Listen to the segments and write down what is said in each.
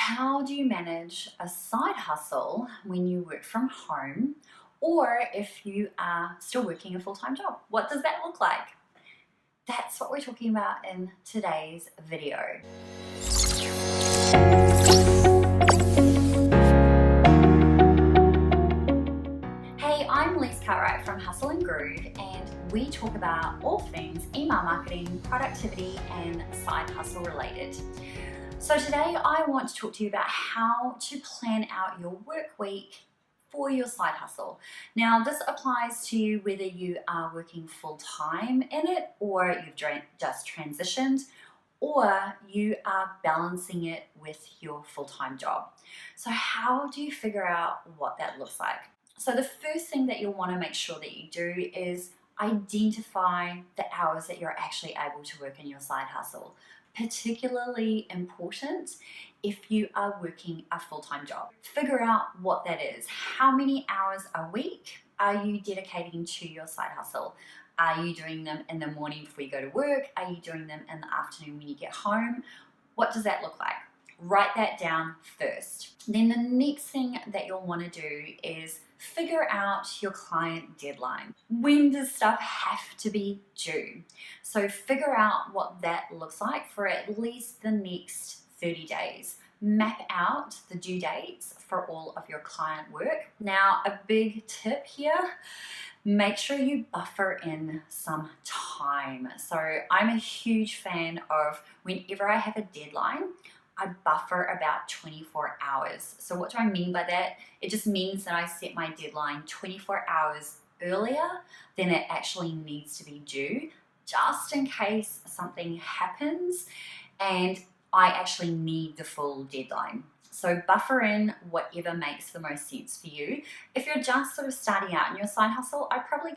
How do you manage a side hustle when you work from home or if you are still working a full-time job? What does that look like? That's what we're talking about in today's video. Hey, I'm Lise Cartwright from Hustle and Groove, and we talk about all things email marketing, productivity, and side hustle related. So today I want to talk to you about how to plan out your work week for your side hustle. Now, this applies to you whether you are working full-time in it or you've just transitioned, or you are balancing it with your full-time job. So how do you figure out what that looks like? So the first thing that you'll want to make sure that you do is identify the hours that you're actually able to work in your side hustle. Particularly important if you are working a full-time job. Figure out what that is. How many hours a week are you dedicating to your side hustle? Are you doing them in the morning before you go to work? Are you doing them in the afternoon when you get home? What does that look like? Write that down first. Then the next thing that you'll want to do is figure out your client deadline. When does stuff have to be due? So figure out what that looks like for at least the next 30 days. Map out the due dates for all of your client work. Now, a big tip here, make sure you buffer in some time. So I'm a huge fan of whenever I have a deadline, I buffer about 24 hours. So what do I mean by that? It just means that I set my deadline 24 hours earlier than it actually needs to be due, just in case something happens and I actually need the full deadline. So buffer in whatever makes the most sense for you. If you're just sort of starting out in your side hustle, I'd probably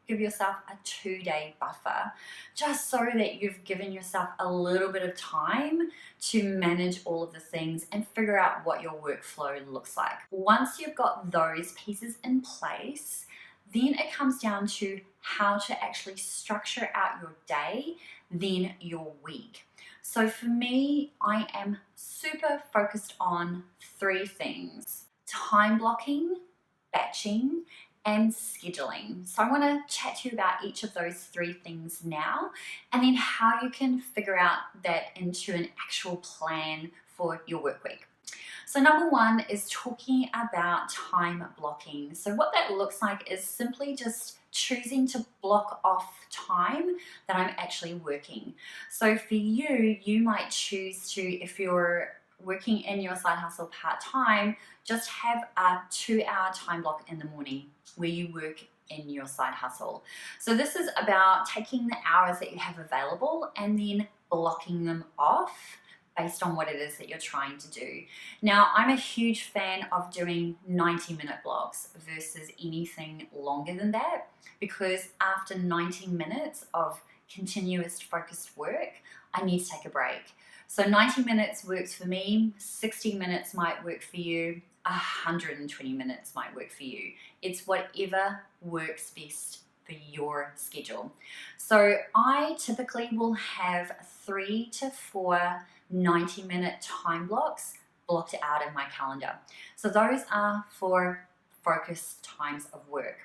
give yourself a 2-day buffer, just so that you've given yourself a little bit of time to manage all of the things and figure out what your workflow looks like. Once you've got those pieces in place, then it comes down to how to actually structure out your day, then your week. So for me, I am super focused on 3 things: time blocking, batching, and scheduling. So I want to chat to you about each of those 3 things now, and then how you can figure out that into an actual plan for your work week. So number 1 is talking about time blocking. So what that looks like is simply just choosing to block off time that I'm actually working. So for you, you might choose to, if you're working in your side hustle part-time, just have a 2-hour time block in the morning where you work in your side hustle. So this is about taking the hours that you have available and then blocking them off based on what it is that you're trying to do. Now, I'm a huge fan of doing 90-minute blocks versus anything longer than that, because after 90 minutes of continuous focused work, I need to take a break. So 90 minutes works for me, 60 minutes might work for you, 120 minutes might work for you. It's whatever works best for your schedule. So I typically will have 3 to 4 90-minute time blocks blocked out in my calendar. So those are for focused times of work.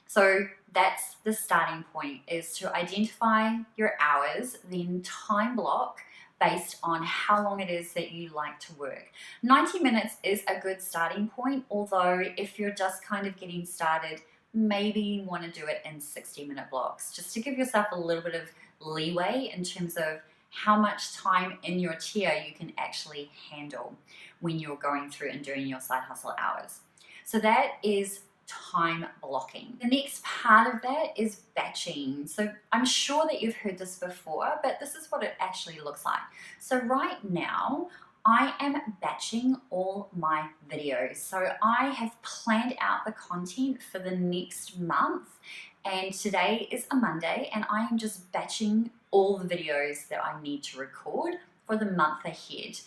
So that's the starting point, is to identify your hours, then time block based on how long it is that you like to work. 90 minutes is a good starting point, although if you're just kind of getting started, maybe you want to do it in 60-minute blocks, just to give yourself a little bit of leeway in terms of how much time in your tier you can actually handle when you're going through and doing your side hustle hours. So that is time blocking. The next part of that is batching. So I'm sure that you've heard this before, but this is what it actually looks like. So right now, I am batching all my videos. So I have planned out the content for the next month, and today is a Monday, and I am just batching all the videos that I need to record for the month ahead.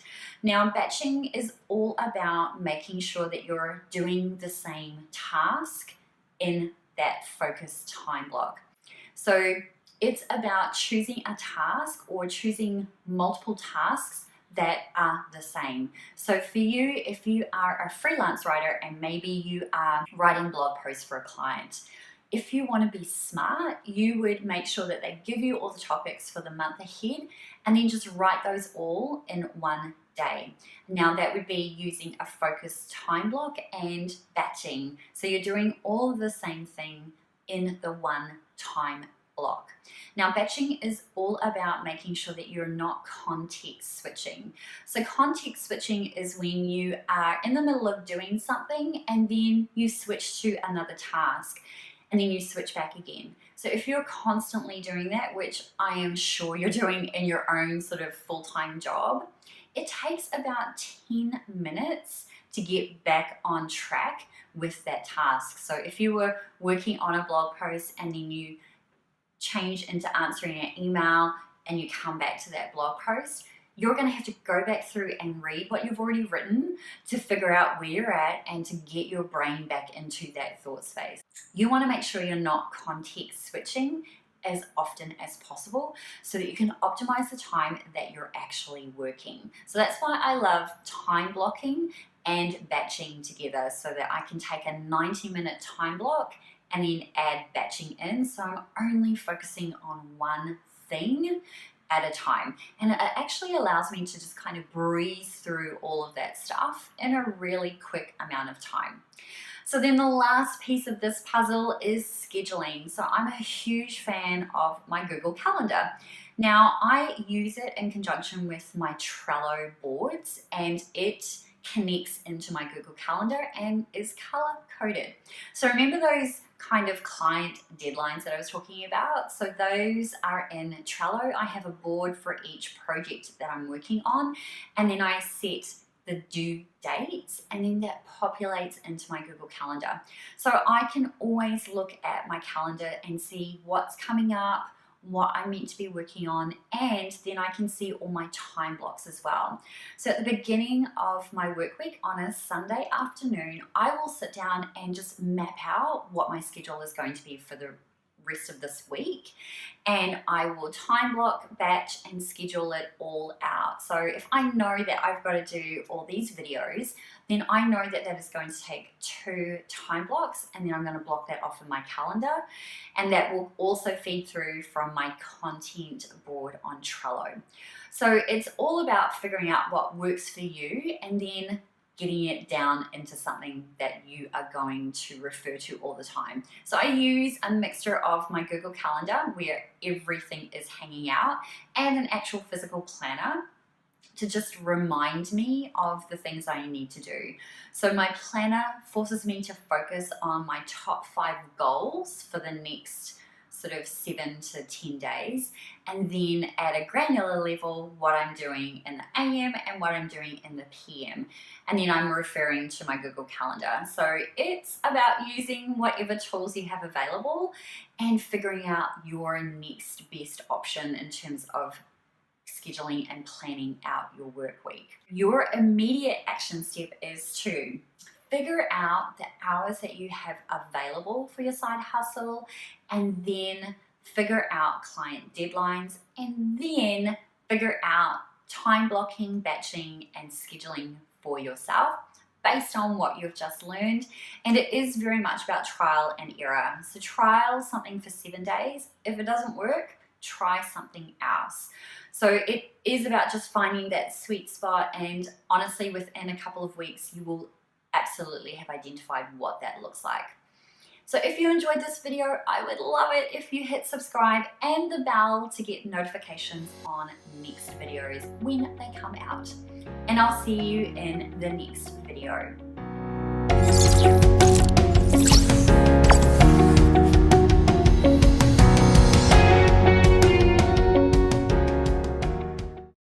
Now, batching is all about making sure that you're doing the same task in that focused time block. So it's about choosing a task or choosing multiple tasks that are the same. So for you, if you are a freelance writer and maybe you are writing blog posts for a client, if you want to be smart, you would make sure that they give you all the topics for the month ahead and then just write those all in one day. Now that would be using a focused time block and batching. So you're doing all of the same thing in the one time block. Now batching is all about making sure that you're not context switching. So context switching is when you are in the middle of doing something and then you switch to another task and then you switch back again. So if you're constantly doing that, which I am sure you're doing in your own sort of full-time job, it takes about 10 minutes to get back on track with that task. So if you were working on a blog post and then you change into answering an email and you come back to that blog post, you're going to have to go back through and read what you've already written to figure out where you're at and to get your brain back into that thought space. You want to make sure you're not context switching as often as possible so that you can optimize the time that you're actually working. So that's why I love time blocking and batching together, so that I can take a 90-minute time block and then add batching in. So I'm only focusing on one thing at a time. And it actually allows me to just kind of breeze through all of that stuff in a really quick amount of time. So then the last piece of this puzzle is scheduling. So I'm a huge fan of my Google Calendar. Now I use it in conjunction with my Trello boards, and it connects into my Google Calendar and is color coded. So remember those kind of client deadlines that I was talking about? So those are in Trello. I have a board for each project that I'm working on, and then I set the due dates, and then that populates into my Google Calendar. So I can always look at my calendar and see what's coming up, what I'm meant to be working on, and then I can see all my time blocks as well. So at the beginning of my work week on a Sunday afternoon, I will sit down and just map out what my schedule is going to be for the rest of this week, and I will time block, batch, and schedule it all out. So if I know that I've got to do all these videos, then I know that that is going to take 2 time blocks, and then I'm going to block that off in my calendar, and that will also feed through from my content board on Trello. So it's all about figuring out what works for you and then getting it down into something that you are going to refer to all the time. So I use a mixture of my Google Calendar, where everything is hanging out, and an actual physical planner to just remind me of the things I need to do. So my planner forces me to focus on my top 5 goals for the next sort of 7 to 10 days, and then at a granular level what I'm doing in the AM and what I'm doing in the PM, and then I'm referring to my Google Calendar. So it's about using whatever tools you have available and figuring out your next best option in terms of scheduling and planning out your work week. Your immediate action step is to figure out the hours that you have available for your side hustle, and then figure out client deadlines, and then figure out time blocking, batching, and scheduling for yourself based on what you've just learned. And it is very much about trial and error. So trial something for 7 days. If it doesn't work, try something else. So it is about just finding that sweet spot, and honestly within a couple of weeks you will absolutely have identified what that looks like. So if you enjoyed this video, I would love it if you hit subscribe and the bell to get notifications on next videos when they come out. And I'll see you in the next video.